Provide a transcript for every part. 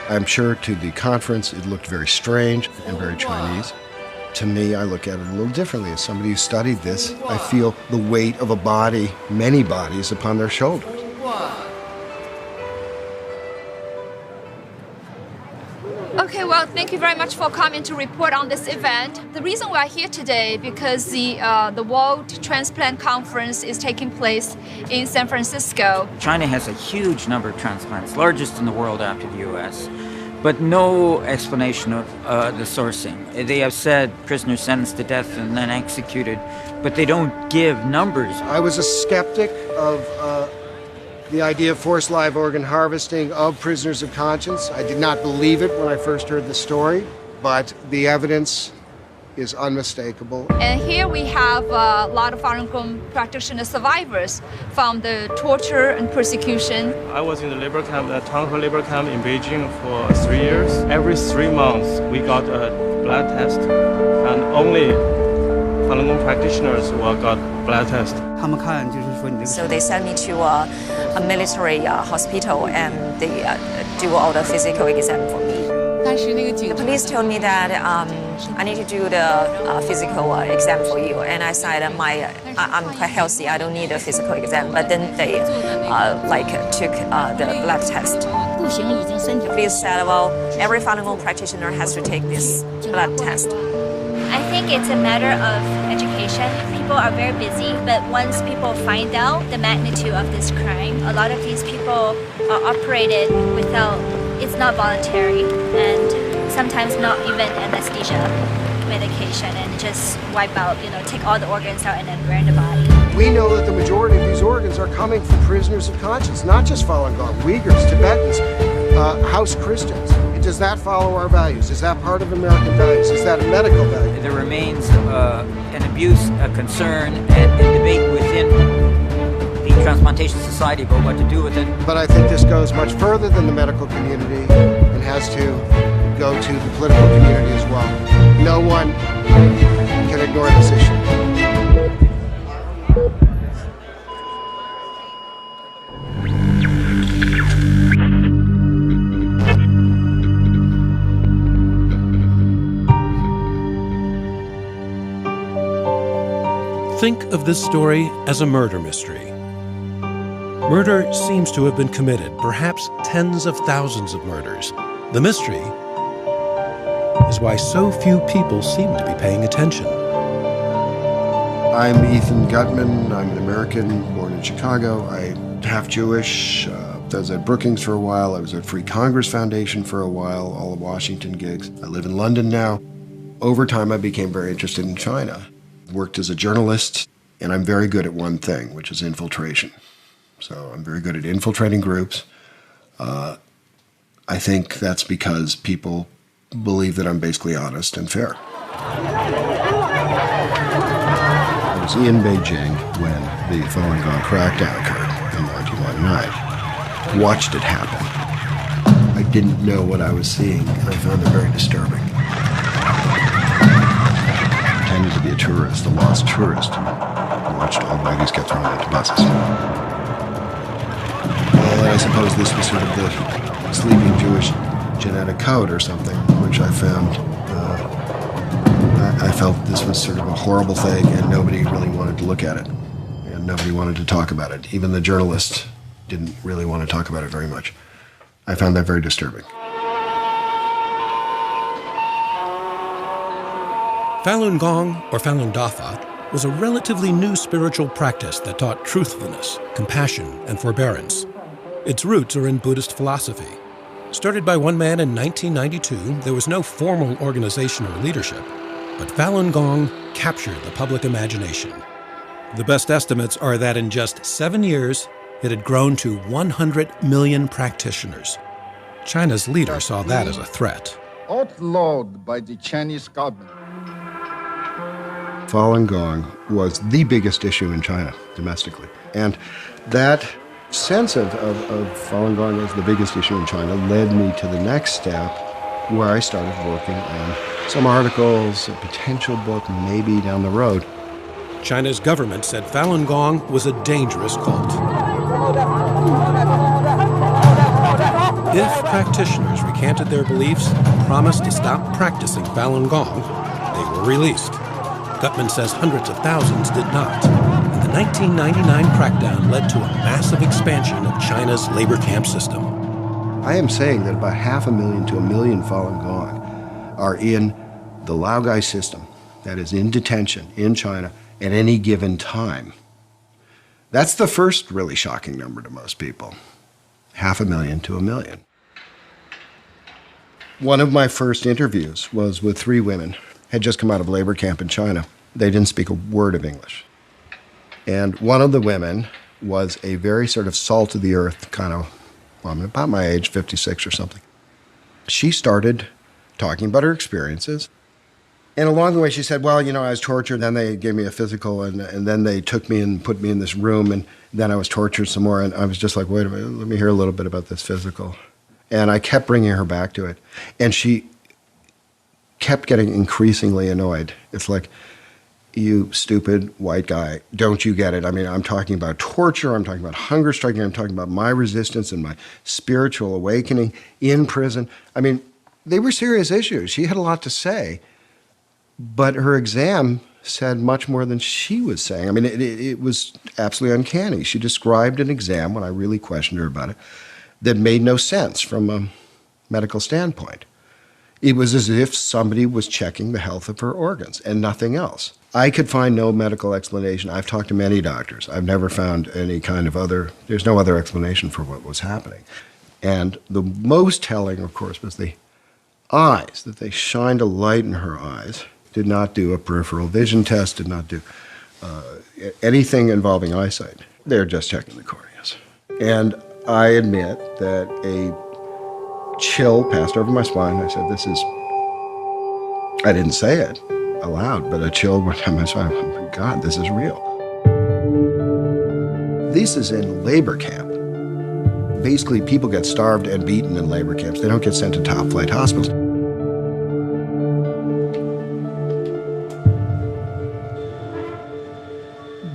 I'm sure to the conference it looked very strange and very Chinese. To me, I look at it a little differently. As somebody who studied this, I feel the weight of a body, many bodies, upon their shoulders. Okay, well, thank you very much for coming to report on this event. The reason we are here today because the World Transplant Conference is taking place in San Francisco. China has a huge number of transplants, largest in the world after the U.S., but no explanation of the sourcing. They have said prisoners sentenced to death and then executed, but they don't give numbers. I was a skeptic of the idea of forced live organ harvesting of prisoners of conscience. I did not believe it when I first heard the story, but the evidence is unmistakable. And here we have a lot of Falun Gong practitioner survivors from the torture and persecution. I was in the labor camp, the Tanghe labor camp in Beijing for 3 years. Every 3 months we got a blood test, and only Falun Gong practitioners will got blood test. So they sent me to a military hospital and they do all the physical exam for me. The police told me that I need to do the physical exam for you, and I said I'm quite healthy, I don't need a physical exam. But then they took the blood test. The police said, well, every Falun Gong practitioner has to take this blood test. I think it's a matter of education. People are very busy, but once people find out the magnitude of this crime, a lot of these people are operated without, it's not voluntary, and sometimes not even anesthesia medication, and just wipe out, take all the organs out and then burn the body. We know that the majority of these organs are coming from prisoners of conscience, not just Falun Gong, Uyghurs, Tibetans, House Christians. Does that follow our values? Is that part of American values? Is that a medical value? There remains an abuse, a concern, and a debate within the Transplantation Society about what to do with it. But I think this goes much further than the medical community and has to go to the political community as well. No one can ignore this issue. Think of this story as a murder mystery. Murder seems to have been committed, perhaps tens of thousands of murders. The mystery is why so few people seem to be paying attention. I'm Ethan Gutman. I'm an American born in Chicago. I'm half Jewish. I was at Brookings for a while. I was at Free Congress Foundation for a while, all the Washington gigs. I live in London now. Over time, I became very interested in China. Worked as a journalist, and I'm very good at one thing, which is infiltration. So I'm very good at infiltrating groups. I think that's because people believe that I'm basically honest and fair. I was in Beijing when the Falun Gong crackdown occurred in 1999. Watched it happen. I didn't know what I was seeing, and I found it very disturbing. To be a tourist, a lost tourist, who watched old ladies get thrown into buses. And I suppose this was sort of the sleeping Jewish genetic code or something, which I found, I felt this was sort of a horrible thing, and nobody really wanted to look at it, and nobody wanted to talk about it. Even the journalists didn't really want to talk about it very much. I found that very disturbing. Falun Gong, or Falun Dafa, was a relatively new spiritual practice that taught truthfulness, compassion, and forbearance. Its roots are in Buddhist philosophy. Started by one man in 1992, there was no formal organization or leadership, but Falun Gong captured the public imagination. The best estimates are that in just 7 years, it had grown to 100 million practitioners. China's leader saw that as a threat. Outlawed by the Chinese government. Falun Gong was the biggest issue in China domestically. And that sense of Falun Gong as the biggest issue in China led me to the next step, where I started working on some articles, a potential book maybe down the road. China's government said Falun Gong was a dangerous cult. If practitioners recanted their beliefs and promised to stop practicing Falun Gong, they were released. Gutman says hundreds of thousands did not. And the 1999 crackdown led to a massive expansion of China's labor camp system. I am saying that about 500,000 to 1 million Falun Gong are in the Laogai system, that is in detention in China at any given time. That's the first really shocking number to most people. 500,000 to 1 million. One of my first interviews was with 3 women, had just come out of labor camp in China. They didn't speak a word of English. And one of the women was a very sort of salt of the earth kind of, well, I'm about my age, 56 or something. She started talking about her experiences. And along the way, she said, well, I was tortured, then they gave me a physical, and then they took me and put me in this room, and then I was tortured some more. And I was just like, wait a minute, let me hear a little bit about this physical. And I kept bringing her back to it. And she kept getting increasingly annoyed. It's like, you stupid white guy, don't you get it? I mean, I'm talking about torture, I'm talking about hunger striking, I'm talking about my resistance and my spiritual awakening in prison. I mean, they were serious issues. She had a lot to say, but her exam said much more than she was saying. I mean, it was absolutely uncanny. She described an exam, when I really questioned her about it, that made no sense from a medical standpoint. It was as if somebody was checking the health of her organs and nothing else. I could find no medical explanation. I've talked to many doctors. I've never found any kind of there's no other explanation for what was happening. And the most telling, of course, was the eyes, that they shined a light in her eyes, did not do a peripheral vision test, did not do anything involving eyesight. They're just checking the corneas. And I admit that a chill passed over my spine. I said, I didn't say it aloud, but a chill went down my spine. Oh my God, this is real. This is in labor camp. Basically, people get starved and beaten in labor camps. They don't get sent to top-flight hospitals.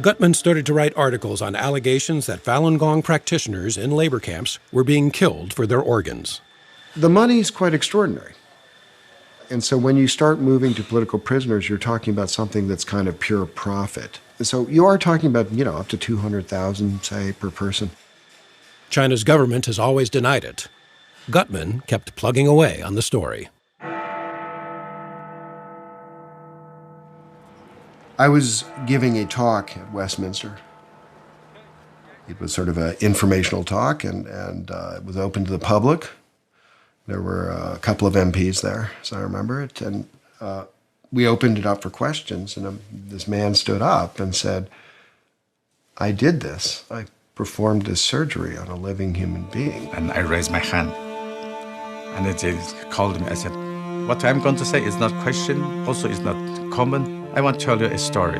Gutman started to write articles on allegations that Falun Gong practitioners in labor camps were being killed for their organs. The money's quite extraordinary. And so when you start moving to political prisoners, you're talking about something that's kind of pure profit. So you are talking about, up to 200,000, say, per person. China's government has always denied it. Gutman kept plugging away on the story. I was giving a talk at Westminster. It was sort of an informational talk, and it was open to the public. There were a couple of MPs there, as I remember it, and we opened it up for questions, and this man stood up and said, I did this. I performed this surgery on a living human being. And I raised my hand, and they called me. I said, what I'm going to say is not question, also is not comment. I want to tell you a story.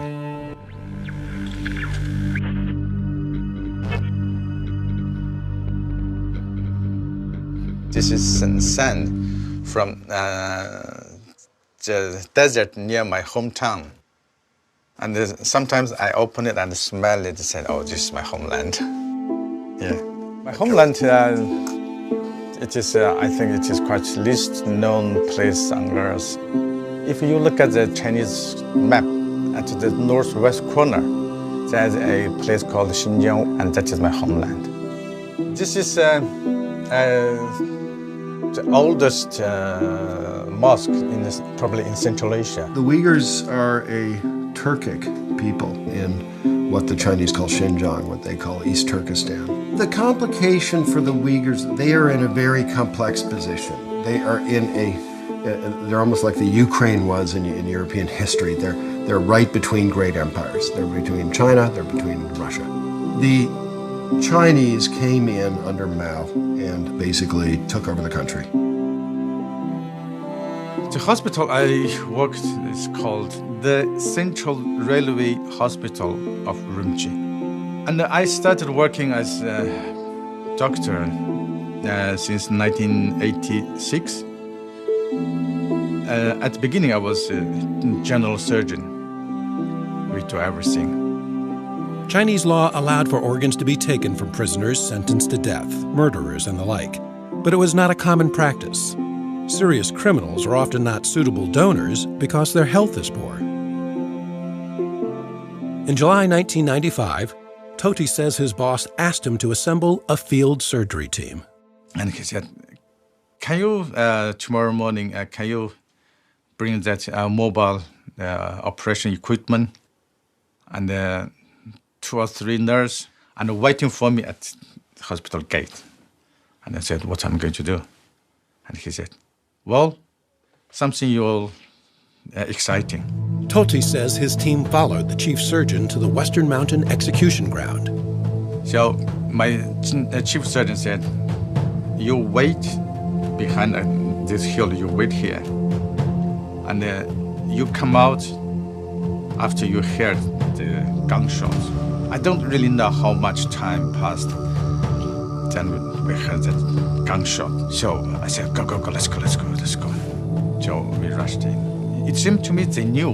This is sand from the desert near my hometown. And sometimes I open it and smell it and say, oh, this is my homeland. Yeah. My homeland, it is, I think it is quite least known place on Earth. If you look at the Chinese map, at the northwest corner, there's a place called Xinjiang, and that is my homeland. This is the oldest mosque probably in Central Asia. The Uyghurs are a Turkic people in what the Chinese call Xinjiang, what they call East Turkestan. The complication for the Uyghurs, they are in a very complex position. They are they're almost like the Ukraine was in European history. They're right between great empires. They're between China, they're between Russia. The Chinese came in under Mao and basically took over the country. The hospital I worked is called the Central Railway Hospital of Urumqi. And I started working as a doctor since 1986. At the beginning, I was a general surgeon. we do everything. Chinese law allowed for organs to be taken from prisoners sentenced to death, murderers and the like, but it was not a common practice. Serious criminals are often not suitable donors because their health is poor. In July 1995, Toti says his boss asked him to assemble a field surgery team. And he said, can you, tomorrow morning, can you bring that mobile operation equipment and 2 or 3 nurses and waiting for me at the hospital gate? And I said, what I'm going to do? And he said, well, something you'll exciting. Toti says his team followed the chief surgeon to the Western Mountain execution ground. So my chief surgeon said, you wait behind this hill, you wait here. And you come out after you heard the gunshots. I don't really know how much time passed. Then we heard that gunshot. So I said, go, let's go. So we rushed in. It seemed to me they knew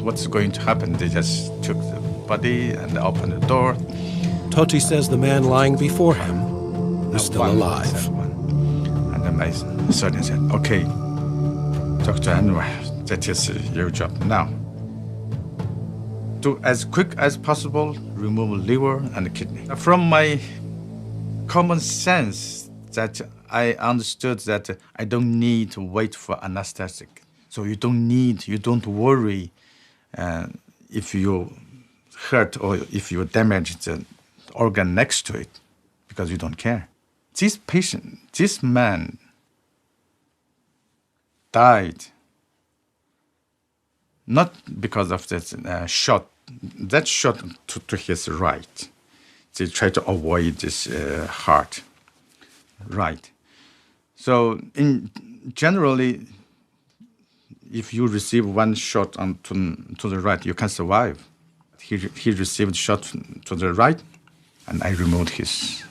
what's going to happen. They just took the body and opened the door. Toti says the man lying before him is still alive. And then my surgeon said, okay, Dr. Anwar, that is your job now. Do as quick as possible, remove liver and kidney. From my common sense, that I understood that I don't need to wait for anesthetic. So you don't worry if you hurt or if you damage the organ next to it, because you don't care. This man died not because of that shot. That shot to his right. They try to avoid this heart. Right. So generally, if you receive one shot to the right, you can survive. He received shot to the right, and I removed his,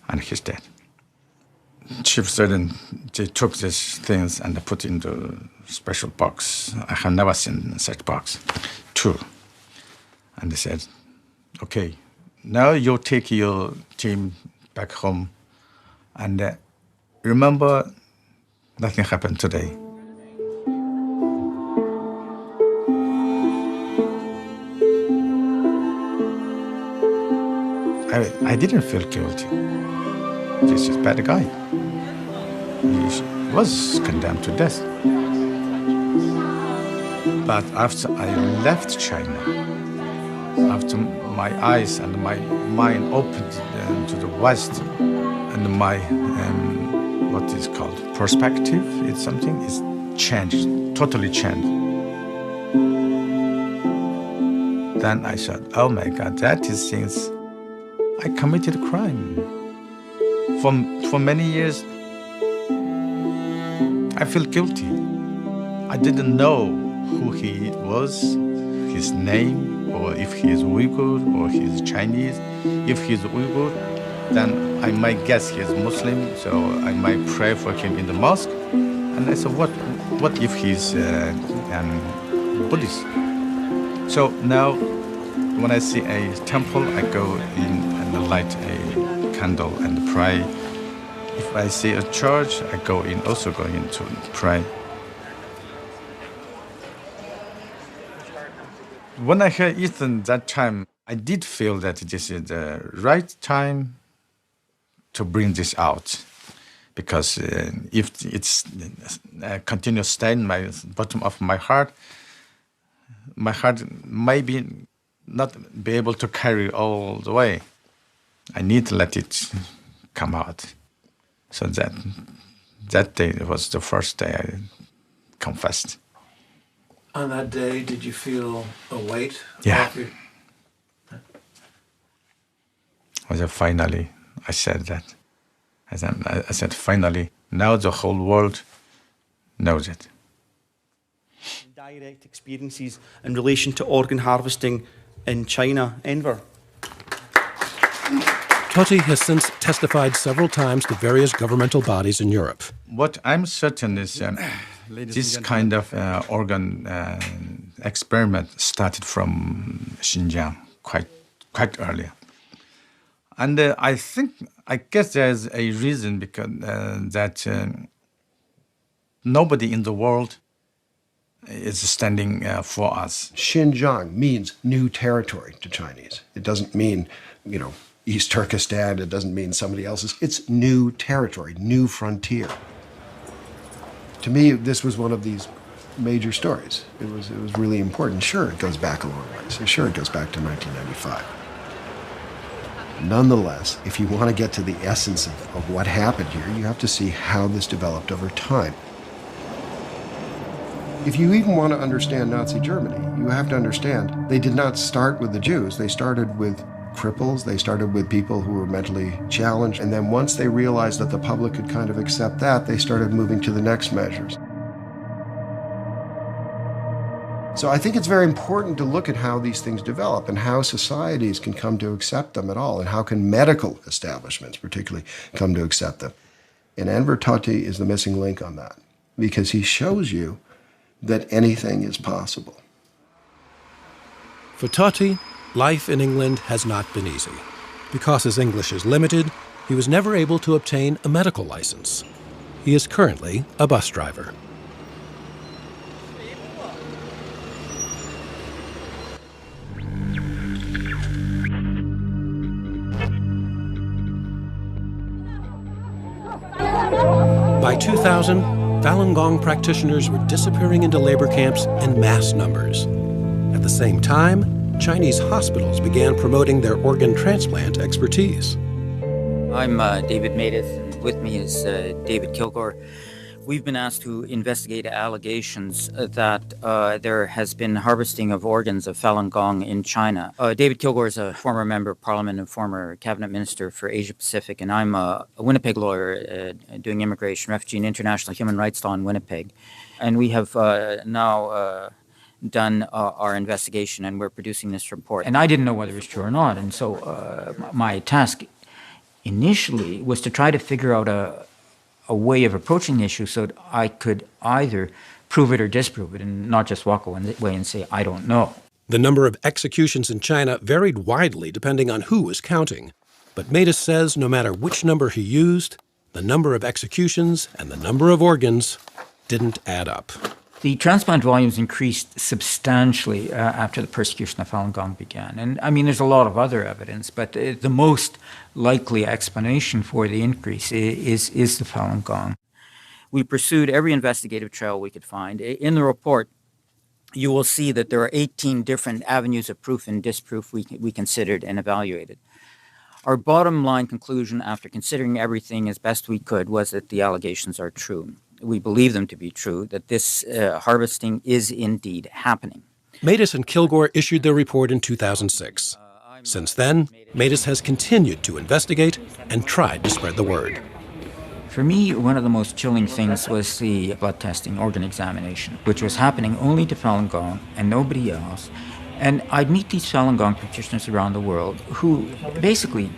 and he's dead. Chief surgeon, they took these things and put into special box. I have never seen such box. 2. And they said, okay, now you take your team back home, and remember, nothing happened today. I didn't feel guilty. This is a bad guy. He was condemned to death. But after I left China, after my eyes and my mind opened to the West, and my, what is called, perspective, it's something, is changed, totally changed. Then I thought, oh my God, that is since I committed a crime. For many years, I feel guilty. I didn't know who he was, his name, or if he is Uyghur or he is Chinese. If he is Uyghur, then I might guess he is Muslim, so I might pray for him in the mosque. And I said, what if he's Buddhist? So now, when I see a temple, I go in and light a candle and pray. If I see a church, I also go in to pray. When I heard Ethan that time, I did feel that this is the right time to bring this out. Because if it's continues staying in my bottom of my heart maybe not be able to carry all the way. I need to let it come out. So that day was the first day I confessed. On that day, did you feel a weight? Yeah. Finally, I said that. I said, finally, now the whole world knows it. Direct experiences in relation to organ harvesting in China, Enver. Toti has since testified several times to various governmental bodies in Europe. What I'm certain is This kind of organ experiment started from Xinjiang quite early. And I guess there's a reason because that nobody in the world is standing for us. Xinjiang means new territory to Chinese. It doesn't mean, East Turkestan. It doesn't mean somebody else's. It's new territory, new frontier. To me, this was one of these major stories. It was really important. Sure, it goes back a long ways. Sure, it goes back to 1995. Nonetheless, if you want to get to the essence of what happened here, you have to see how this developed over time. If you even want to understand Nazi Germany, you have to understand they did not start with the Jews. They started with cripples. They started with people who were mentally challenged. And then once they realized that the public could kind of accept that, they started moving to the next measures. So I think it's very important to look at how these things develop and how societies can come to accept them at all, and how can medical establishments particularly come to accept them. And Enver Tohti is the missing link on that, because he shows you that anything is possible. For Tohti, life in England has not been easy. Because his English is limited, he was never able to obtain a medical license. He is currently a bus driver. By 2000, Falun Gong practitioners were disappearing into labor camps in mass numbers. At the same time, Chinese hospitals began promoting their organ transplant expertise. I'm David Matus, and with me is David Kilgore. We've been asked to investigate allegations that there has been harvesting of organs of Falun Gong in China. David Kilgore is a former member of parliament and former cabinet minister for Asia Pacific, and I'm a Winnipeg lawyer doing immigration, refugee, and international human rights law in Winnipeg. And we have now done our investigation, and we're producing this report. And I didn't know whether it was true or not, and so my task initially was to try to figure out a way of approaching the issue so that I could either prove it or disprove it and not just walk away and say, I don't know. The number of executions in China varied widely depending on who was counting. But Matus says no matter which number he used, the number of executions and the number of organs didn't add up. The transplant volumes increased substantially after the persecution of Falun Gong began. And I mean, there's a lot of other evidence, but the most likely explanation for the increase is the Falun Gong. We pursued every investigative trail we could find. In the report, you will see that there are 18 different avenues of proof and disproof we considered and evaluated. Our bottom line conclusion, after considering everything as best we could, was that the allegations are true. We believe them to be true, that this harvesting is indeed happening. Matus and Kilgore issued their report in 2006. Since then, Matus has continued to investigate and tried to spread the word. For me, one of the most chilling things was the blood testing, organ examination, which was happening only to Falun Gong and nobody else. And I'd meet these Falun Gong practitioners around the world who basically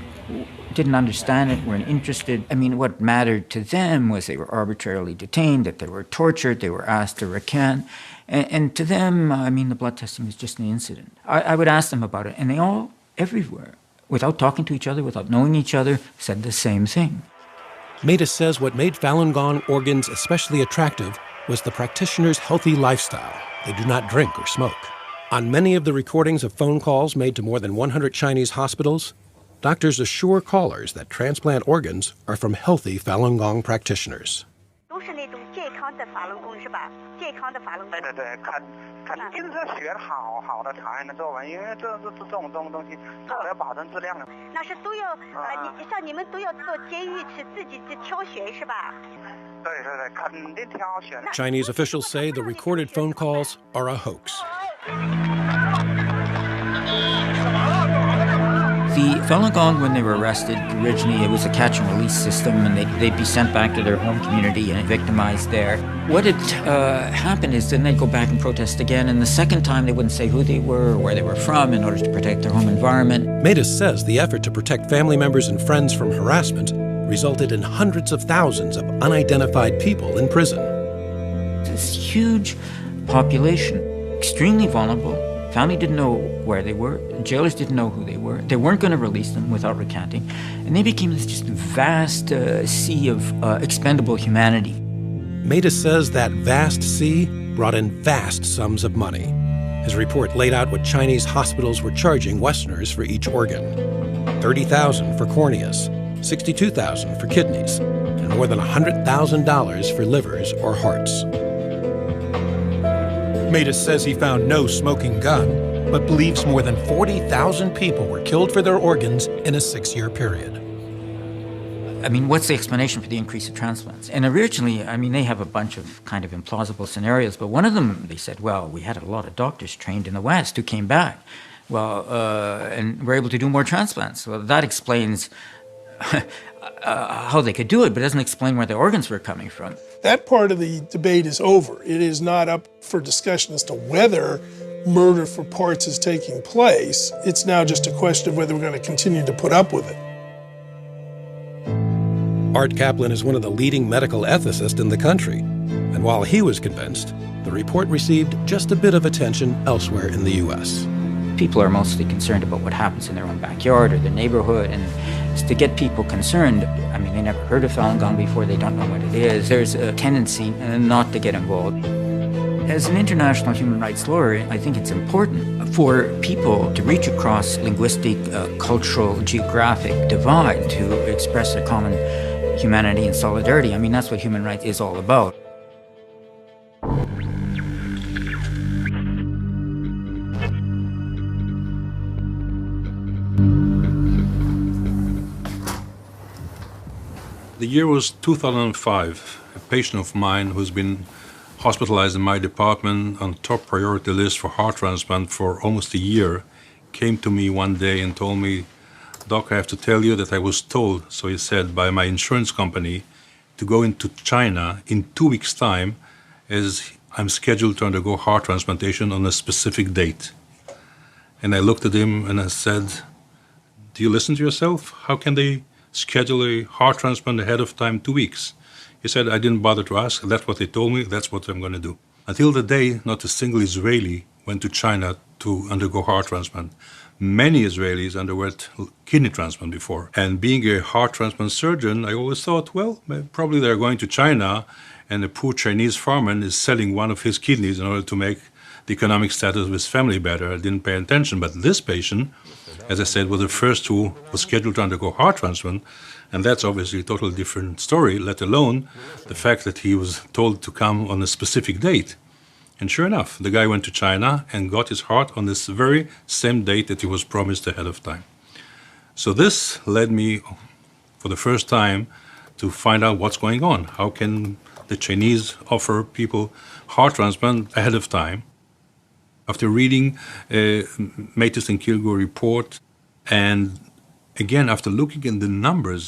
didn't understand it, weren't interested. I mean, what mattered to them was they were arbitrarily detained, that they were tortured, they were asked to recant. And to them, I mean, the blood testing was just an incident. I would ask them about it, and they all, everywhere, without talking to each other, without knowing each other, said the same thing. Matus says what made Falun Gong organs especially attractive was the practitioners' healthy lifestyle. They do not drink or smoke. On many of the recordings of phone calls made to more than 100 Chinese hospitals, doctors assure callers that transplant organs are from healthy Falun Gong practitioners. Chinese officials say the recorded phone calls are a hoax. The Falun Gong, when they were arrested, originally it was a catch and release system, and they'd be sent back to their home community and victimized there. What had happened is then they'd go back and protest again, and the second time they wouldn't say who they were or where they were from in order to protect their home environment. Matus says the effort to protect family members and friends from harassment resulted in hundreds of thousands of unidentified people in prison. huge population, extremely vulnerable. Family didn't know where they were. Jailers didn't know who they were. They weren't going to release them without recanting. And they became this just vast sea of expendable humanity. Matus says that vast sea brought in vast sums of money. His report laid out what Chinese hospitals were charging Westerners for each organ. $30,000 for corneas, $62,000 for kidneys, and more than $100,000 for livers or hearts. Matus says he found no smoking gun, but believes more than 40,000 people were killed for their organs in a 6-year period. I mean, what's the explanation for the increase of transplants? And originally, I mean, they have a bunch of kind of implausible scenarios, but one of them, they said, well, we had a lot of doctors trained in the West who came back, and were able to do more transplants. Well, that explains how they could do it, but it doesn't explain where the organs were coming from. That part of the debate is over. It is not up for discussion as to whether murder for parts is taking place. It's now just a question of whether we're going to continue to put up with it. Art Kaplan is one of the leading medical ethicists in the country, and while he was convinced, the report received just a bit of attention elsewhere in the U.S. People are mostly concerned about what happens in their own backyard or their neighborhood, and to get people concerned, I mean, they never heard of Falun Gong before, they don't know what it is. There's a tendency not to get involved. As an international human rights lawyer, I think it's important for people to reach across linguistic, cultural, geographic divide to express their common humanity and solidarity. I mean, that's what human rights is all about. The year was 2005. A patient of mine who's been hospitalized in my department on top priority list for heart transplant for almost a year came to me one day and told me, "Doc, I have to tell you that I was told," so he said, by my insurance company to go into China in 2 weeks' time as I'm scheduled to undergo heart transplantation on a specific date. And I looked at him and I said, "Do you listen to yourself? How can they schedule a heart transplant ahead of time 2 weeks?" He said, "I didn't bother to ask. That's what they told me. That's what I'm going to do." Until the day, not a single Israeli went to China to undergo heart transplant. Many Israelis underwent kidney transplant before. And being a heart transplant surgeon, I always thought, well, probably they're going to China and a poor Chinese farmer is selling one of his kidneys in order to make the economic status of his family better. I didn't pay attention. But this patient, as I said, was the first who was scheduled to undergo heart transplant. And that's obviously a totally different story, let alone the fact that he was told to come on a specific date. And sure enough, the guy went to China and got his heart on this very same date that he was promised ahead of time. So this led me, for the first time, to find out what's going on. How can the Chinese offer people heart transplant ahead of time? After reading Matus and Kilgore report, and again, after looking at the numbers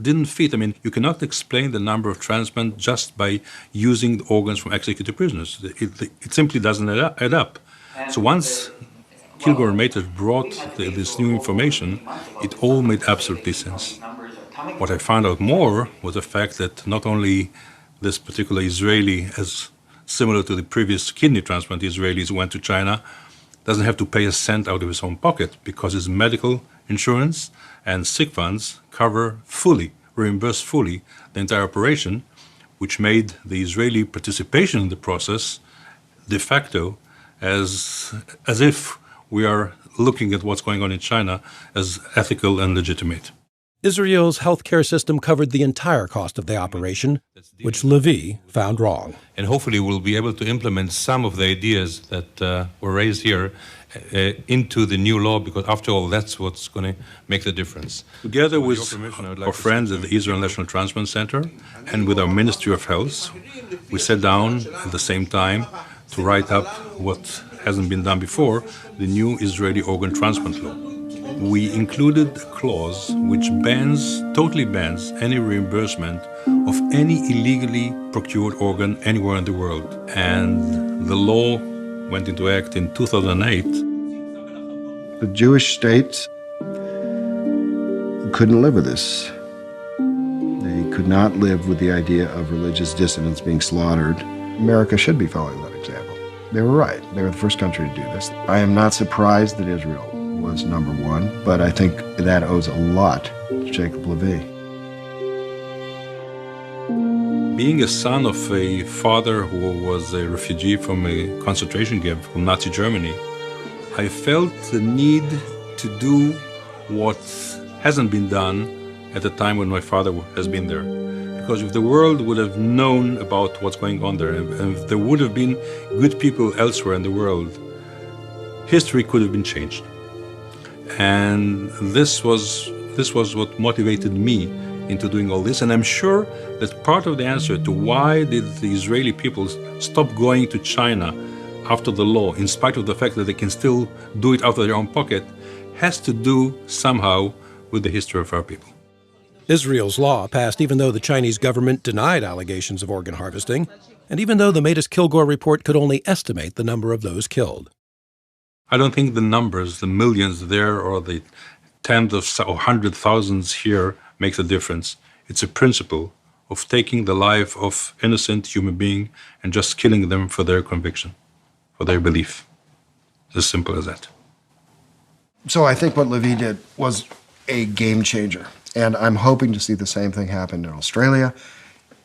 didn't fit. I mean, you cannot explain the number of transplants just by using the organs from executed prisoners. It simply doesn't add up. So once Kilgore and Matus brought this new information, it all made absolutely sense. What I found out more was the fact that not only this particular Israeli, as similar to the previous kidney transplant Israelis who went to China, doesn't have to pay a cent out of his own pocket because his medical insurance and sick funds reimburse fully the entire operation, which made the Israeli participation in the process de facto as if we are looking at what's going on in China as ethical and legitimate. Israel's healthcare system covered the entire cost of the operation, which Levy found wrong. And hopefully we'll be able to implement some of the ideas that were raised here into the new law, because after all, that's what's going to make the difference. Together with our friends at the Israel National Transplant Center and with our Ministry of Health, we sat down at the same time to write up what hasn't been done before, the new Israeli organ transplant law. We included a clause which totally bans any reimbursement of any illegally procured organ anywhere in the world. And the law went into act in 2008. The Jewish state couldn't live with this. They could not live with the idea of religious dissidents being slaughtered America should be following that example. They were right. They were the first country to do this. I am not surprised that Israel was number one, but I think that owes a lot to Jacob Levy. Being a son of a father who was a refugee from a concentration camp from Nazi Germany, I felt the need to do what hasn't been done at the time when my father has been there. Because if the world would have known about what's going on there, and if there would have been good people elsewhere in the world, history could have been changed. And this was what motivated me into doing all this. And I'm sure that part of the answer to why did the Israeli people stop going to China after the law, in spite of the fact that they can still do it out of their own pocket, has to do somehow with the history of our people. Israel's law passed even though the Chinese government denied allegations of organ harvesting, and even though the Mattis-Kilgore report could only estimate the number of those killed. I don't think the numbers, the millions there or the tens of or hundred thousands here makes a difference. It's a principle of taking the life of innocent human being and just killing them for their conviction, for their belief. It's as simple as that. So I think what Levy did was a game changer. And I'm hoping to see the same thing happen in Australia,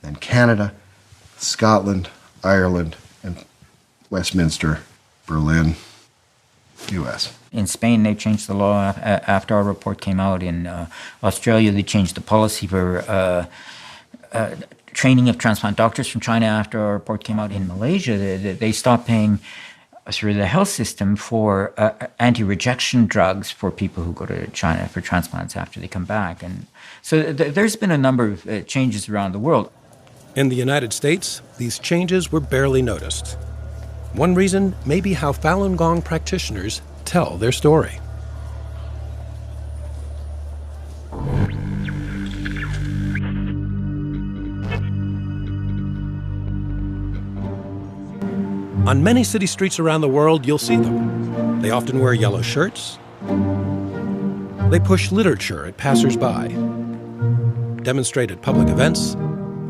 and Canada, Scotland, Ireland, and Westminster, Berlin, U.S. In Spain, they changed the law after our report came out. In Australia, they changed the policy for training of transplant doctors from China after our report came out. In Malaysia, they stopped paying through the health system for anti-rejection drugs for people who go to China for transplants after they come back. And so there's been a number of changes around the world. In the United States, these changes were barely noticed. One reason may be how Falun Gong practitioners tell their story. On many city streets around the world, you'll see them. They often wear yellow shirts. They push literature at passers-by, demonstrate at public events,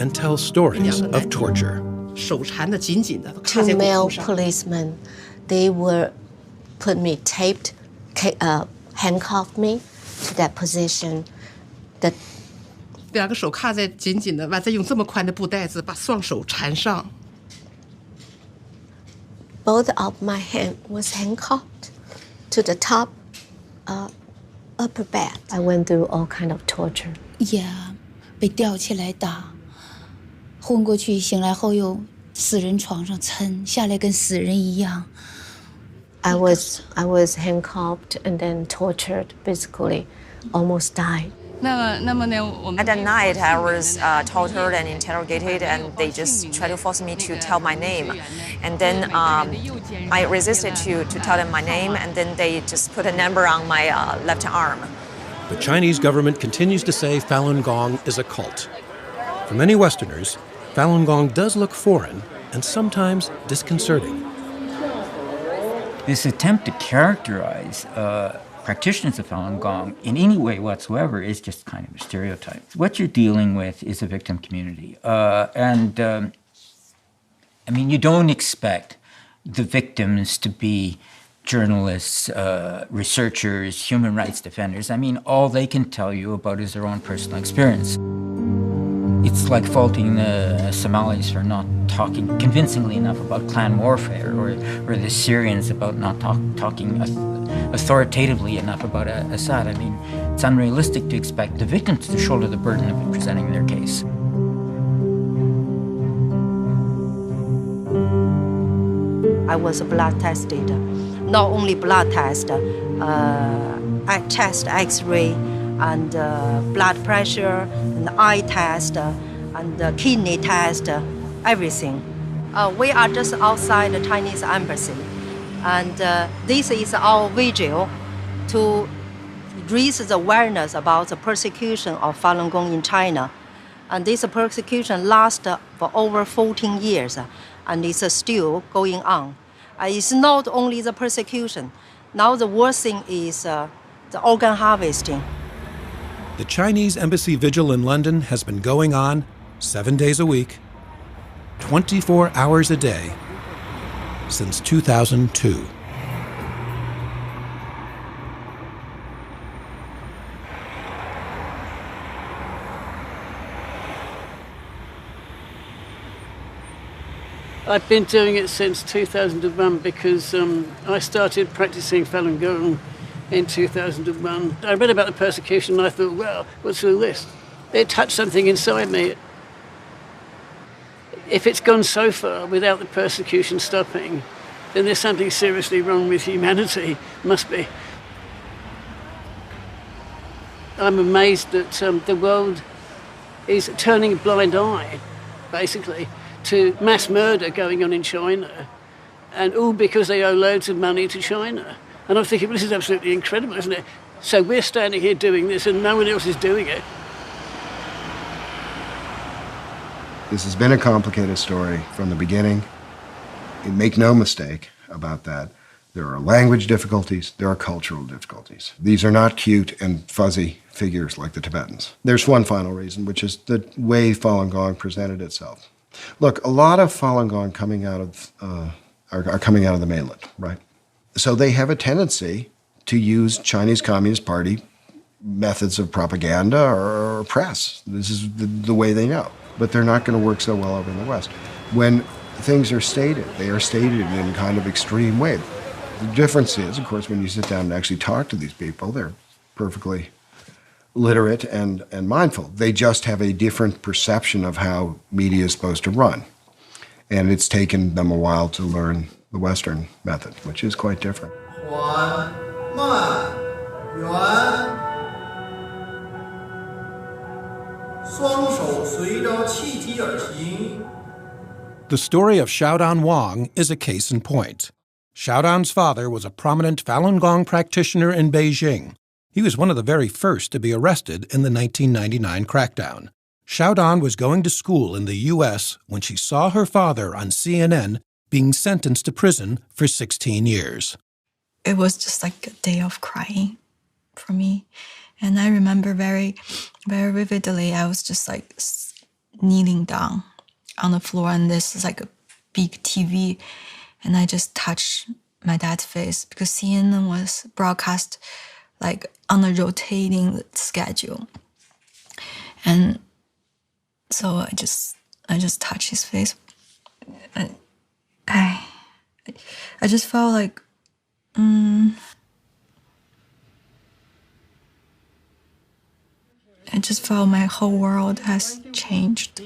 and tell stories of torture. Two male policemen, they were put me taped, handcuffed me to that position. 两个手卡在紧紧的，完再用这么宽的布带子把双手缠上。 Both of my hand was handcuffed to the top upper back. I went through all kind of torture. Yeah, 被吊起来打，昏过去，醒来后又死人床上抻下来，跟死人一样。I was handcuffed and then tortured physically, almost died. At the night, I was tortured and interrogated, and they just tried to force me to tell my name. And then I resisted to tell them my name, and then they just put a number on my left arm. The Chinese government continues to say Falun Gong is a cult. For many Westerners, Falun Gong does look foreign and sometimes disconcerting. This attempt to characterize practitioners of Falun Gong in any way whatsoever is just kind of a stereotype. What you're dealing with is a victim community. I mean, you don't expect the victims to be journalists, researchers, human rights defenders. I mean, all they can tell you about is their own personal experience. It's like faulting the Somalis for not talking convincingly enough about clan warfare, or the Syrians about not talking authoritatively enough about Assad. I mean, it's unrealistic to expect the victims to shoulder the burden of presenting their case. I was blood tested, not only blood test, chest X-ray, and blood pressure, and eye test, and kidney test, everything. We are just outside the Chinese embassy, and this is our vigil to raise the awareness about the persecution of Falun Gong in China. And this persecution lasts for over 14 years, and it's still going on. It's not only the persecution. Now the worst thing is the organ harvesting. The Chinese embassy vigil in London has been going on 7 days a week, 24 hours a day since 2002. I've been doing it since 2001 because I started practicing Falun Gong in 2001. I read about the persecution and I thought, well, what's all this? It touched something inside me. If it's gone so far without the persecution stopping, then there's something seriously wrong with humanity, must be. I'm amazed that the world is turning a blind eye, basically, to mass murder going on in China, and all because they owe loads of money to China. And I'm thinking, well, this is absolutely incredible, isn't it? So we're standing here doing this and no one else is doing it. This has been a complicated story from the beginning. Make no mistake about that. There are language difficulties, there are cultural difficulties. These are not cute and fuzzy figures like the Tibetans. There's one final reason, which is the way Falun Gong presented itself. Look, a lot of Falun Gong are coming out of the mainland, right? So they have a tendency to use Chinese Communist Party methods of propaganda or press. This is the way they know. But they're not going to work so well over in the West. When things are stated, they are stated in a kind of extreme way. The difference is, of course, when you sit down and actually talk to these people, they're perfectly literate and mindful. They just have a different perception of how media is supposed to run. And it's taken them a while to learn the Western method, which is quite different. The story of Xiaodan Wang is a case in point. Xiaodan's father was a prominent Falun Gong practitioner in Beijing. He was one of the very first to be arrested in the 1999 crackdown. Xiaodan was going to school in the U.S. when she saw her father on CNN being sentenced to prison for 16 years. It was just like a day of crying for me. And I remember very, very vividly, I was just like kneeling down on the floor, and this is like a big TV, and I just touched my dad's face because CNN was broadcast like on a rotating schedule. And so I just touched his face. I just felt like, I just felt my whole world has changed.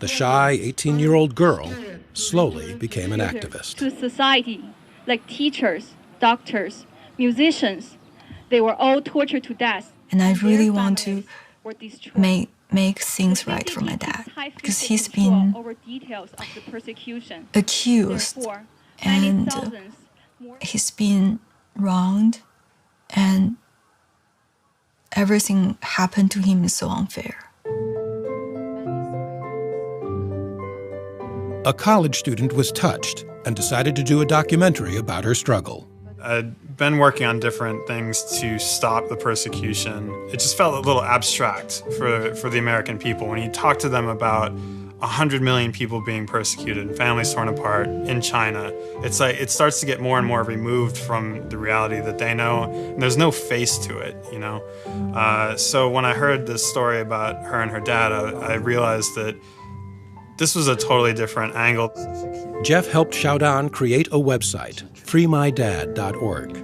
The shy 18-year-old girl slowly became an activist. To society, like teachers, doctors, musicians, they were all tortured to death. And I really want to make things right for my dad, because he's been accused and he's been wronged, and everything happened to him is so unfair. A college student was touched and decided to do a documentary about her struggle. I'd been working on different things to stop the persecution. It just felt a little abstract for the American people. When you talk to them about 100 million people being persecuted and families torn apart in China, it's like it starts to get more and more removed from the reality that they know, and there's no face to it, you know? So when I heard this story about her and her dad, I realized that this was a totally different angle. Jeff helped Xiaodan create a website, freemydad.org.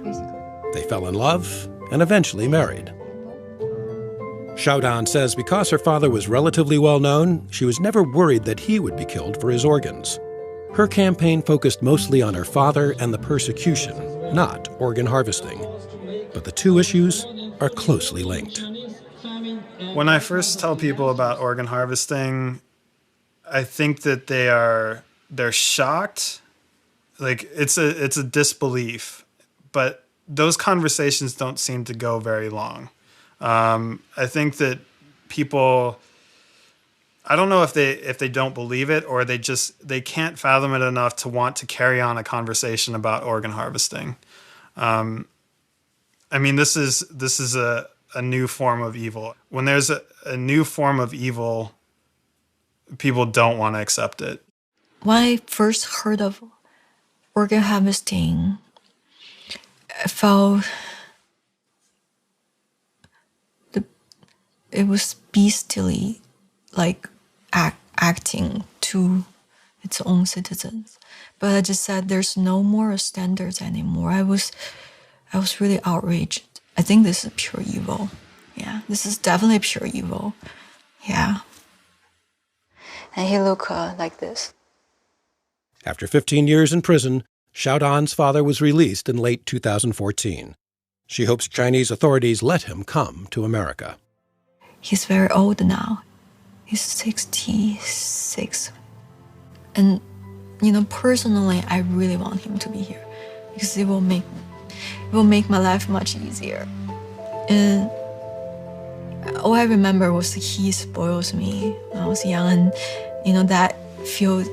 They fell in love and eventually married. Xiaodan says because her father was relatively well known, she was never worried that he would be killed for his organs. Her campaign focused mostly on her father and the persecution, not organ harvesting. But the two issues are closely linked. When I first tell people about organ harvesting, I think that they're shocked. Like it's a disbelief, but those conversations don't seem to go very long. I think that people, I don't know if they don't believe it or they can't fathom it enough to want to carry on a conversation about organ harvesting. I mean, this is a new form of evil. When there's a new form of evil, people don't want to accept it. When I first heard of organ harvesting, I felt it was beastly, like acting to its own citizens. But I just said there's no more standards anymore. I was really outraged. I think this is pure evil. Yeah, this is definitely pure evil. Yeah. And he looked like this. After 15 years in prison, Xiaodan's father was released in late 2014. She hopes Chinese authorities let him come to America. He's very old now. He's 66. And, personally, I really want him to be here because it will make my life much easier. And all I remember was he spoils me when I was young, and, that feel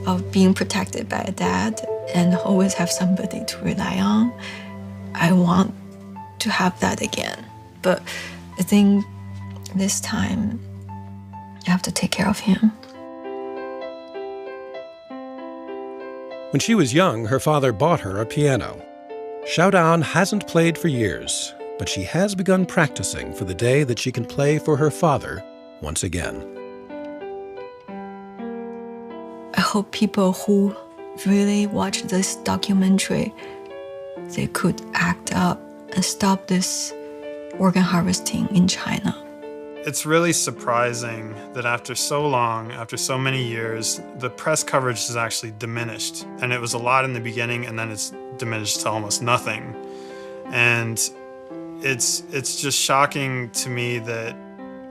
of being protected by a dad and always have somebody to rely on. I want to have that again. But I think this time I have to take care of him. When she was young, her father bought her a piano. Xiaodan hasn't played for years, but she has begun practicing for the day that she can play for her father once again. I hope people who really watch this documentary, they could act up and stop this organ harvesting in China. It's really surprising that after so long, after so many years, the press coverage has actually diminished. And it was a lot in the beginning, and then it's diminished to almost nothing. And it's just shocking to me that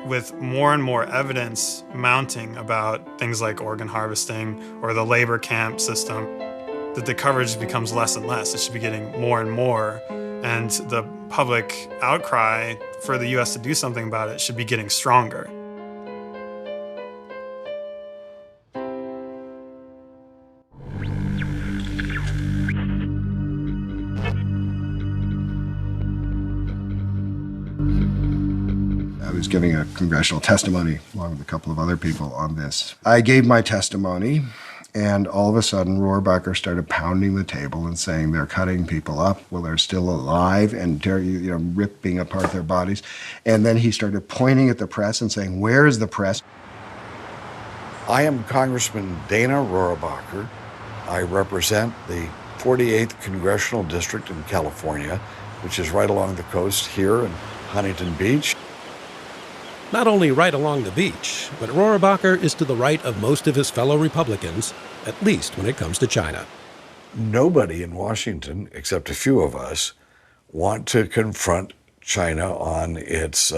with more and more evidence mounting about things like organ harvesting or the labor camp system, that the coverage becomes less and less. It should be getting more and more. And the public outcry for the U.S. to do something about it should be getting stronger. I was giving a congressional testimony along with a couple of other people on this. I gave my testimony, and all of a sudden, Rohrabacher started pounding the table and saying they're cutting people up while they're still alive and ripping apart their bodies. And then he started pointing at the press and saying, "Where is the press?" I am Congressman Dana Rohrabacher. I represent the 48th Congressional District in California, which is right along the coast here in Huntington Beach. Not only right along the beach, but Rohrabacher is to the right of most of his fellow Republicans, at least when it comes to China. Nobody in Washington, except a few of us, want to confront China on its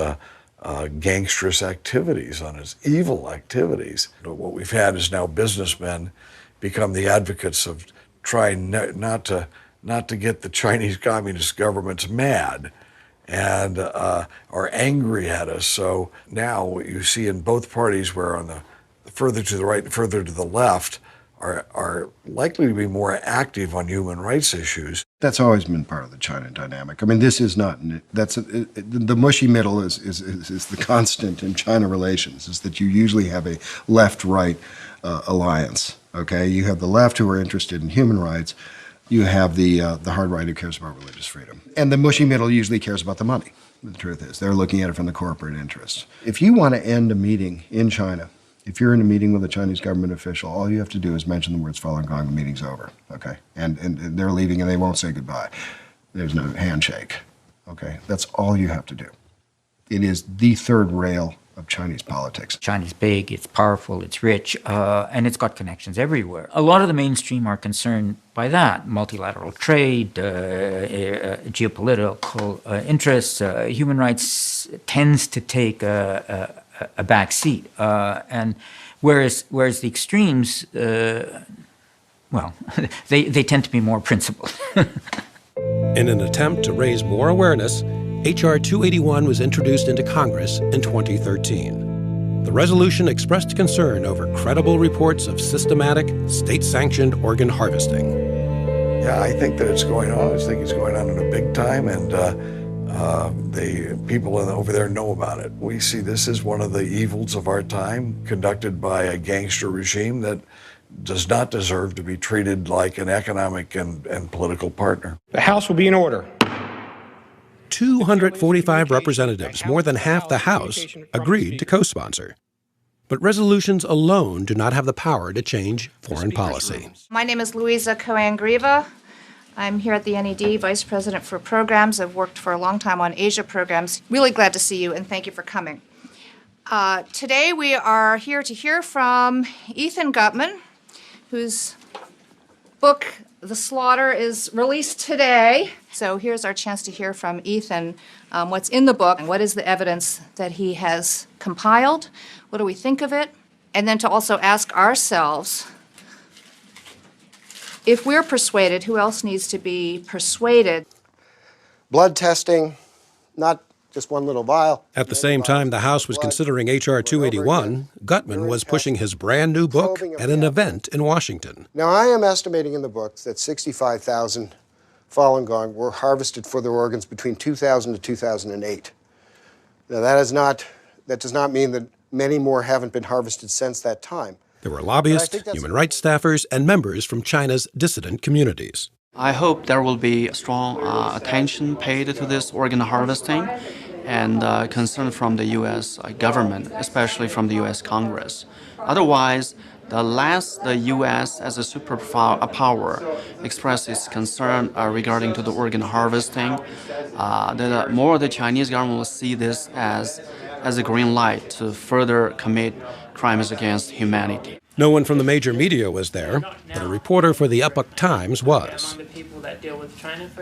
gangsterous activities, on its evil activities. What we've had is now businessmen become the advocates of trying not to get the Chinese Communist governments mad and are angry at us. So now what you see in both parties, where on the further to the right and further to the left are likely to be more active on human rights issues. That's always been part of the China dynamic. I mean, this is not, the mushy middle is the constant in China relations, is that you usually have a left-right alliance, okay? You have the left who are interested in human rights. You have the hard right who cares about religious freedom. And the mushy middle usually cares about the money. The truth is, they're looking at it from the corporate interests. If you want to end a meeting in China, if you're in a meeting with a Chinese government official, all you have to do is mention the words Falun Gong, the meeting's over, okay? And they're leaving and they won't say goodbye. There's no handshake, okay? That's all you have to do. It is the third rail of Chinese politics. China's big, it's powerful, it's rich, and it's got connections everywhere. A lot of the mainstream are concerned by that. Multilateral trade, geopolitical interests, human rights tends to take a back seat. And whereas the extremes, well, they tend to be more principled. In an attempt to raise more awareness, H.R. 281 was introduced into Congress in 2013. The resolution expressed concern over credible reports of systematic, state-sanctioned organ harvesting. Yeah, I think that it's going on. I think it's going on in a big time, and People over there know about it. We see this as one of the evils of our time, conducted by a gangster regime that does not deserve to be treated like an economic and political partner. The House will be in order. 245 representatives, more than half the House, agreed to co-sponsor. But resolutions alone do not have the power to change foreign policy. My name is Louisa Cohen-Grieva. I'm here at the NED, Vice President for Programs. I've worked for a long time on Asia programs. Really glad to see you, and thank you for coming. Today we are here to hear from Ethan Gutmann, whose book, The Slaughter, is released today. So here's our chance to hear from Ethan what's in the book, and what is the evidence that he has compiled, what do we think of it, and then to also ask ourselves, if we're persuaded, who else needs to be persuaded? Blood testing, not just one little vial. At the same time the House was considering H.R. 281, Gutmann was pushing his brand new book at an event in Washington. Now, I am estimating in the book that 65,000 Falun Gong were harvested for their organs between 2000 to 2008. Now, that does not mean that many more haven't been harvested since that time. There were lobbyists, human rights staffers, and members from China's dissident communities. I hope there will be strong attention paid to this organ harvesting and concern from the U.S. government, especially from the U.S. Congress. Otherwise, the less the U.S. as a superpower expresses concern regarding to the organ harvesting, the more the Chinese government will see this as a green light to further commit crimes against humanity. No one from the major media was there, but a reporter for the Epoch Times was.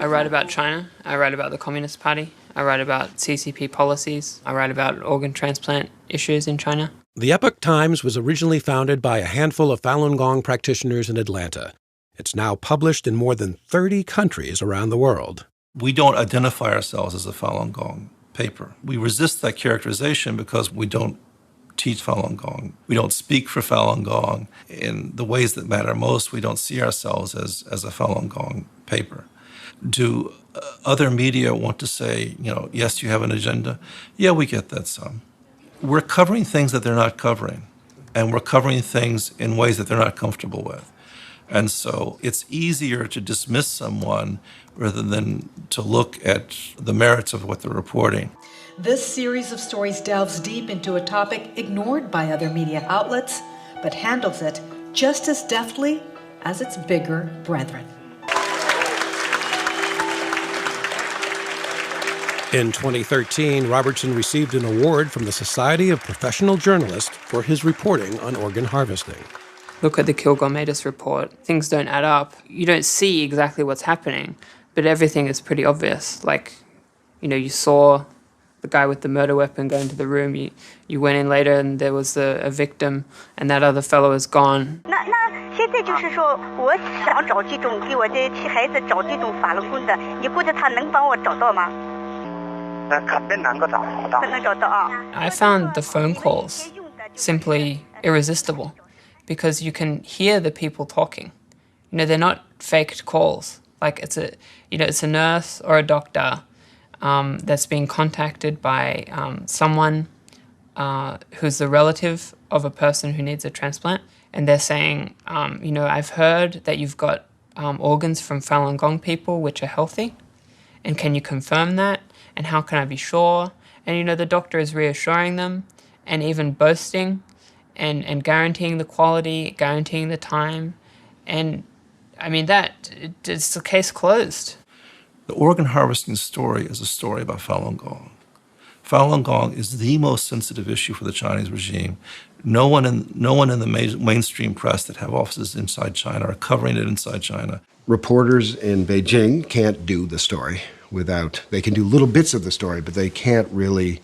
I write about China, I write about the Communist Party, I write about CCP policies, I write about organ transplant issues in China. The Epoch Times was originally founded by a handful of Falun Gong practitioners in Atlanta. It's now published in more than 30 countries around the world. We don't identify ourselves as a Falun Gong paper. We resist that characterization because we don't teach Falun Gong. We don't speak for Falun Gong. In the ways that matter most, we don't see ourselves as a Falun Gong paper. Do other media want to say, yes, you have an agenda? Yeah, we get that some. We're covering things that they're not covering, and we're covering things in ways that they're not comfortable with. And so it's easier to dismiss someone rather than to look at the merits of what they're reporting. This series of stories delves deep into a topic ignored by other media outlets, but handles it just as deftly as its bigger brethren. In 2013, Robertson received an award from the Society of Professional Journalists for his reporting on organ harvesting. Look at the Kilgour-Matus report. Things don't add up. You don't see exactly what's happening, but everything is pretty obvious. Like, you saw the guy with the murder weapon go into the room. You went in later and there was a victim, and that other fellow is gone. 现在就是说，我想找这种给我的孩子找这种法轮功的，你估计他能帮我找到吗？肯定能够找到。能找到啊。I found the phone calls simply irresistible because you can hear the people talking. They're not faked calls. Like it's a nurse or a doctor that's being contacted by someone who's the relative of a person who needs a transplant. And they're saying, I've heard that you've got organs from Falun Gong people which are healthy. And can you confirm that? And how can I be sure? And, the doctor is reassuring them and even boasting and guaranteeing the quality, guaranteeing the time. And, it's the case closed. The organ harvesting story is a story about Falun Gong. Falun Gong is the most sensitive issue for the Chinese regime. No one in the mainstream press that have offices inside China are covering it inside China. Reporters in Beijing can't do the story they can do little bits of the story, but they can't really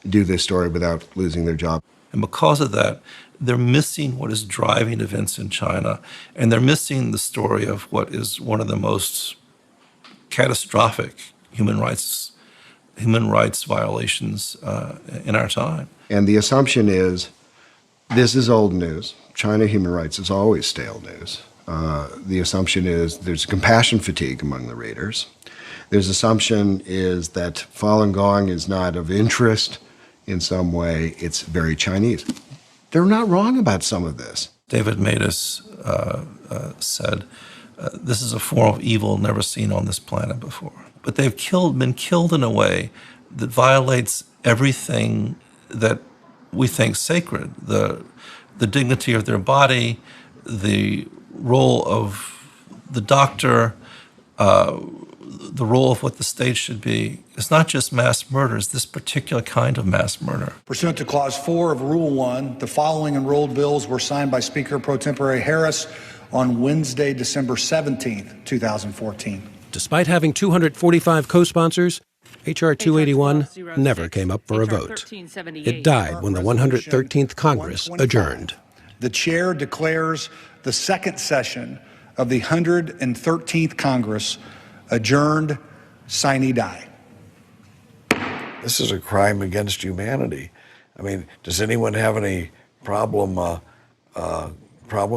do this story without losing their job. And because of that, they're missing what is driving events in China, and they're missing the story of what is one of the most catastrophic human rights violations in our time. And the assumption is, this is old news. China human rights is always stale news. The assumption is there's compassion fatigue among the readers. There's assumption is that Falun Gong is not of interest in some way. It's very Chinese. They're not wrong about some of this. David Matus said, this is a form of evil never seen on this planet before. But they've been killed in a way that violates everything that we think sacred, the dignity of their body, the role of the doctor, the role of what the state should be. It's not just mass murder, it's this particular kind of mass murder. Pursuant to Clause 4 of Rule 1, the following enrolled bills were signed by Speaker Pro Tempore Harris on Wednesday, December 17th, 2014. Despite having 245 co-sponsors, H.R. 281 never came up for a vote. It died when the 113th Congress adjourned. The chair declares the second session of the 113th Congress adjourned sine die. This is a crime against humanity. I mean, does anyone have any problem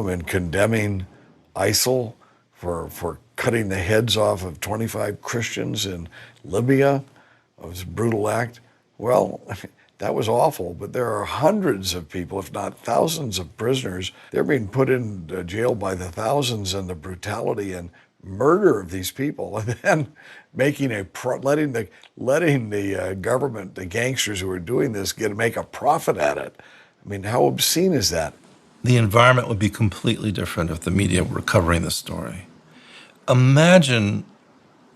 in condemning ISIL for cutting the heads off of 25 Christians in Libya? It was a brutal act. Well, that was awful, but there are hundreds of people, if not thousands of prisoners. They're being put in jail by the thousands, and the brutality and murder of these people, and then letting the government, the gangsters who are doing this, make a profit at it. I mean, how obscene is that? The environment would be completely different if the media were covering this story. Imagine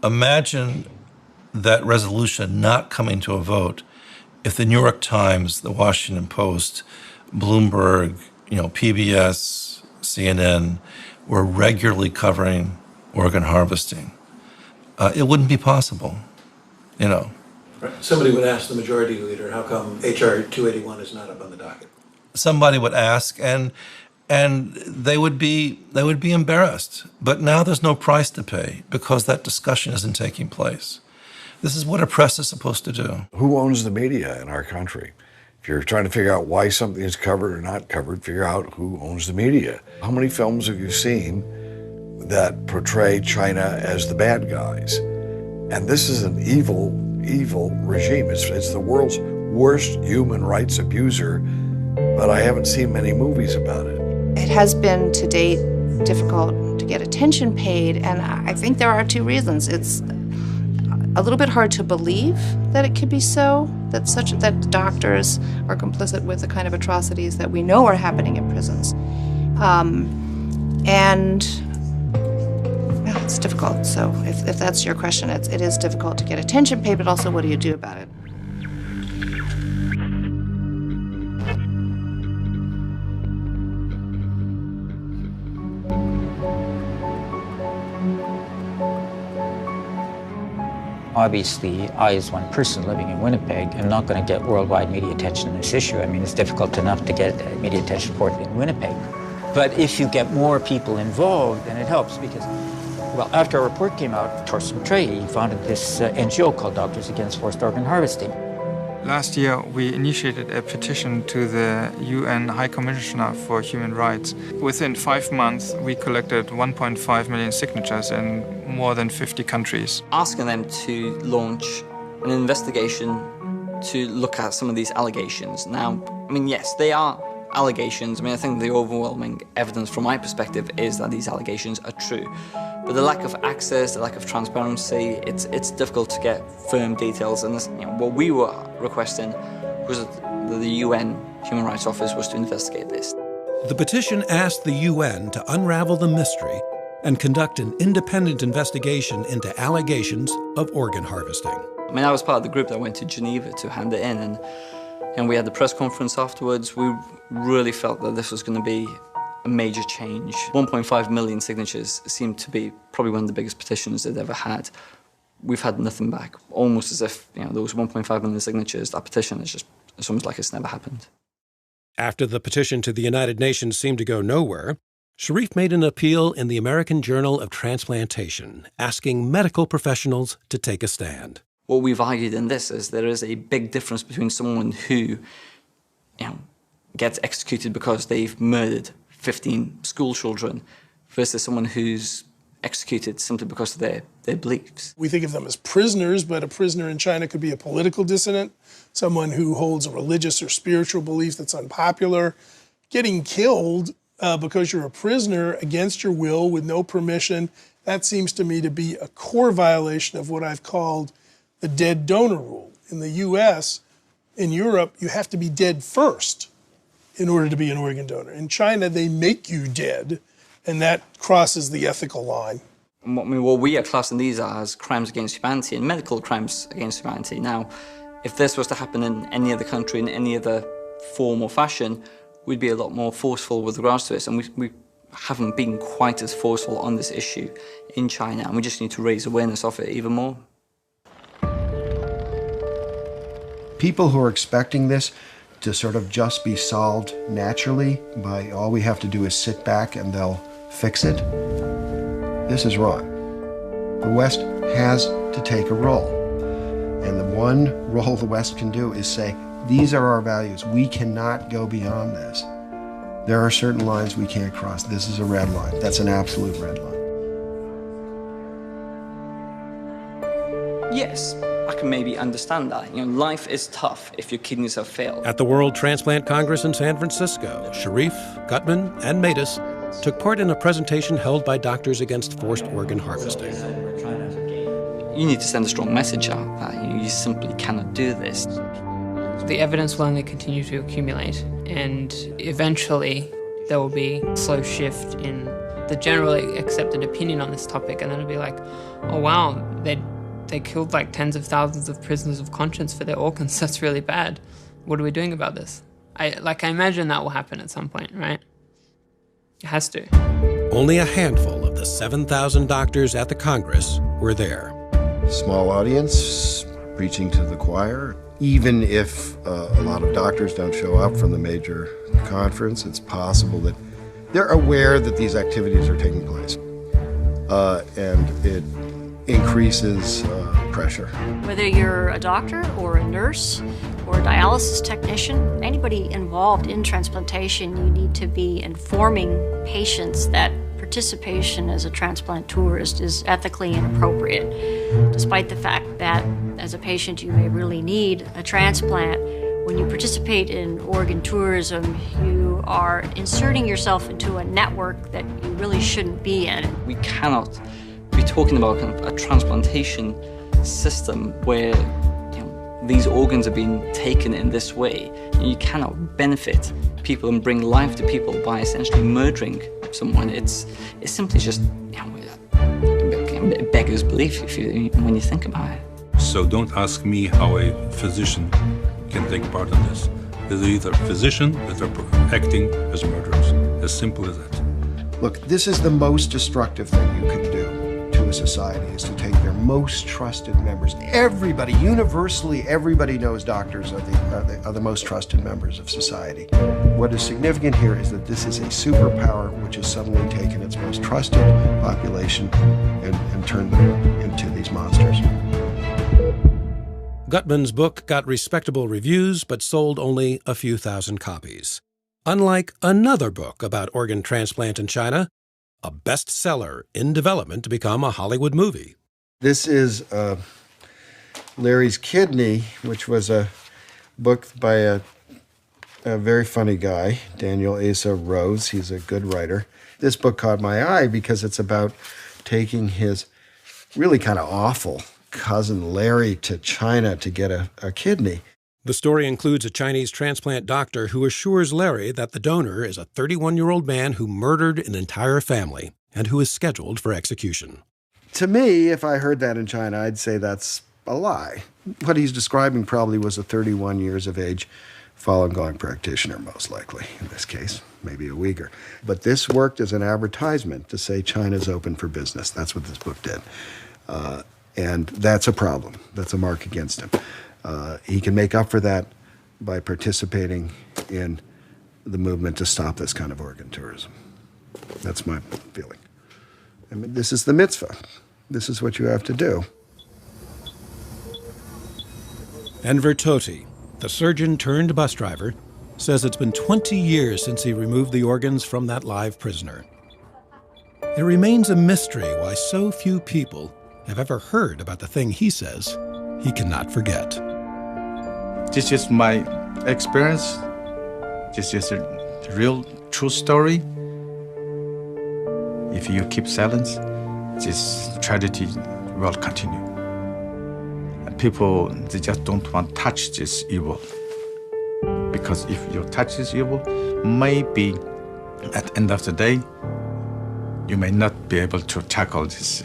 that resolution not coming to a vote if the New York Times, the Washington Post, Bloomberg, PBS, CNN were regularly covering organ harvesting. It wouldn't be possible, Somebody would ask the majority leader, how come H.R. 281 is not up on the docket? Somebody would ask, and they would be embarrassed. But now there's no price to pay because that discussion isn't taking place. This is what a press is supposed to do. Who owns the media in our country? If you're trying to figure out why something is covered or not covered, figure out who owns the media. How many films have you seen that portray China as the bad guys? And this is an evil, evil regime. It's the world's worst human rights abuser, but I haven't seen many movies about it. It has been, to date, difficult to get attention paid, and I think there are two reasons. It's a little bit hard to believe that it could be so, that doctors are complicit with the kind of atrocities that we know are happening in prisons. It's difficult. So if that's your question, it is difficult to get attention paid, but also what do you do about it? Obviously, I, as one person living in Winnipeg, am not going to get worldwide media attention on this issue. I mean, it's difficult enough to get media attention for it in Winnipeg. But if you get more people involved, then it helps because, well, after our report came out, Torsten Trey founded this NGO called Doctors Against Forced Organ Harvesting. Last year, we initiated a petition to the UN High Commissioner for Human Rights. Within 5 months, we collected 1.5 million signatures in more than 50 countries. Asking them to launch an investigation to look at some of these allegations. Now, I mean, yes, they are allegations. I mean, I think the overwhelming evidence from my perspective is that these allegations are true. But the lack of access, the lack of transparency, it's difficult to get firm details. And this, what we were requesting was that the UN Human Rights Office was to investigate this. The petition asked the UN to unravel the mystery and conduct an independent investigation into allegations of organ harvesting. I mean, I was part of the group that went to Geneva to hand it in, and we had the press conference afterwards. We really felt that this was going to be a major change. 1.5 million signatures seemed to be probably one of the biggest petitions they'd ever had. We've had nothing back, almost as if those 1.5 million signatures, that petition is just, it's almost like it's never happened. After the petition to the United Nations seemed to go nowhere, Sharif made an appeal in the American Journal of Transplantation, asking medical professionals to take a stand. What we've argued in this is there is a big difference between someone who gets executed because they've murdered 15 school children versus someone who's executed simply because of their beliefs. We think of them as prisoners, but a prisoner in China could be a political dissident, someone who holds a religious or spiritual belief that's unpopular. Getting killed because you're a prisoner against your will with no permission, that seems to me to be a core violation of what I've called the dead donor rule. In the US, in Europe, you have to be dead first in order to be an organ donor. In China, they make you dead, and that crosses the ethical line. What we are classing these as crimes against humanity and medical crimes against humanity. Now, if this was to happen in any other country, in any other form or fashion, we'd be a lot more forceful with regards to this, and we haven't been quite as forceful on this issue in China, and we just need to raise awareness of it even more. People who are expecting this to sort of just be solved naturally by all we have to do is sit back and they'll fix it, this is wrong. The West has to take a role. And the one role the West can do is say, these are our values. We cannot go beyond this. There are certain lines we can't cross. This is a red line. That's an absolute red line. Yes, I can maybe understand that. You know, life is tough if your kidneys have failed. At the World Transplant Congress in San Francisco, Sharif, Gutman, and Matus took part in a presentation held by Doctors Against Forced Organ Harvesting. You need to send a strong message out that you simply cannot do this. The evidence will only continue to accumulate, and eventually there will be a slow shift in the generally accepted opinion on this topic, and then it'll be like, oh wow, they killed like tens of thousands of prisoners of conscience for their organs. That's really bad. What are we doing about this? I imagine that will happen at some point, right? It has to. Only a handful of the 7,000 doctors at the Congress were there. Small audience, preaching to the choir. Even if a lot of doctors don't show up from the major conference, it's possible that they're aware that these activities are taking place. And it increases pressure. Whether you're a doctor or a nurse or a dialysis technician, anybody involved in transplantation, you need to be informing patients that participation as a transplant tourist is ethically inappropriate, despite the fact that as a patient you may really need a transplant. When you participate in organ tourism, you are inserting yourself into a network that you really shouldn't be in. We cannot be talking about kind of a transplantation system where these organs are being taken in this way. You cannot benefit people and bring life to people by essentially murdering someone. It's simply just it beggars belief when you think about it. So don't ask me how a physician can take part in this. There's either physicians that are acting as murderers. As simple as that. Look, this is the most destructive thing you can do to a society, is to take their most trusted members. Everybody, universally, everybody knows doctors are the most trusted members of society. What is significant here is that this is a superpower which has suddenly taken its most trusted population and turned them into these monsters. Gutman's book got respectable reviews, but sold only a few thousand copies. Unlike another book about organ transplant in China, a bestseller in development to become a Hollywood movie. This is Larry's Kidney, which was a book by a very funny guy, Daniel Asa Rose. He's a good writer. This book caught my eye because it's about taking his really kind of awful cousin Larry to China to get a kidney. The story includes a Chinese transplant doctor who assures Larry that the donor is a 31-year-old man who murdered an entire family and who is scheduled for execution. To me, if I heard that in China, I'd say that's a lie. What he's describing probably was a 31 years of age Falun Gong practitioner, most likely, in this case, maybe a Uyghur. But this worked as an advertisement to say China's open for business. That's what this book did. And that's a problem. That's a mark against him. He can make up for that by participating in the movement to stop this kind of organ tourism. That's my feeling. I mean, this is the mitzvah. This is what you have to do. Enver Toti, the surgeon turned bus driver, says it's been 20 years since he removed the organs from that live prisoner. It remains a mystery why so few people have ever heard about the thing he says he cannot forget. This is my experience. This is a real, true story. If you keep silence, this tragedy will continue. People, they just don't want to touch this evil. Because if you touch this evil, maybe at the end of the day, you may not be able to tackle this,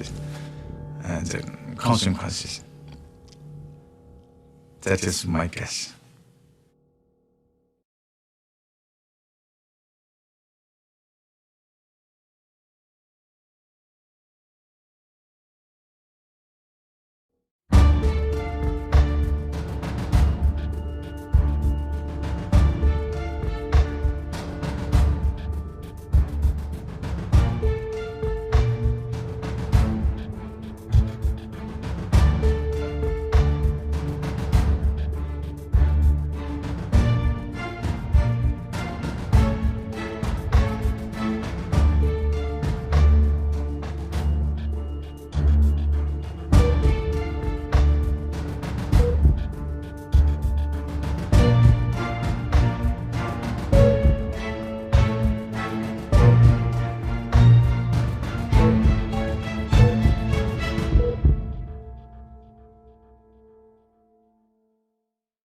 the consequences. That is my guess.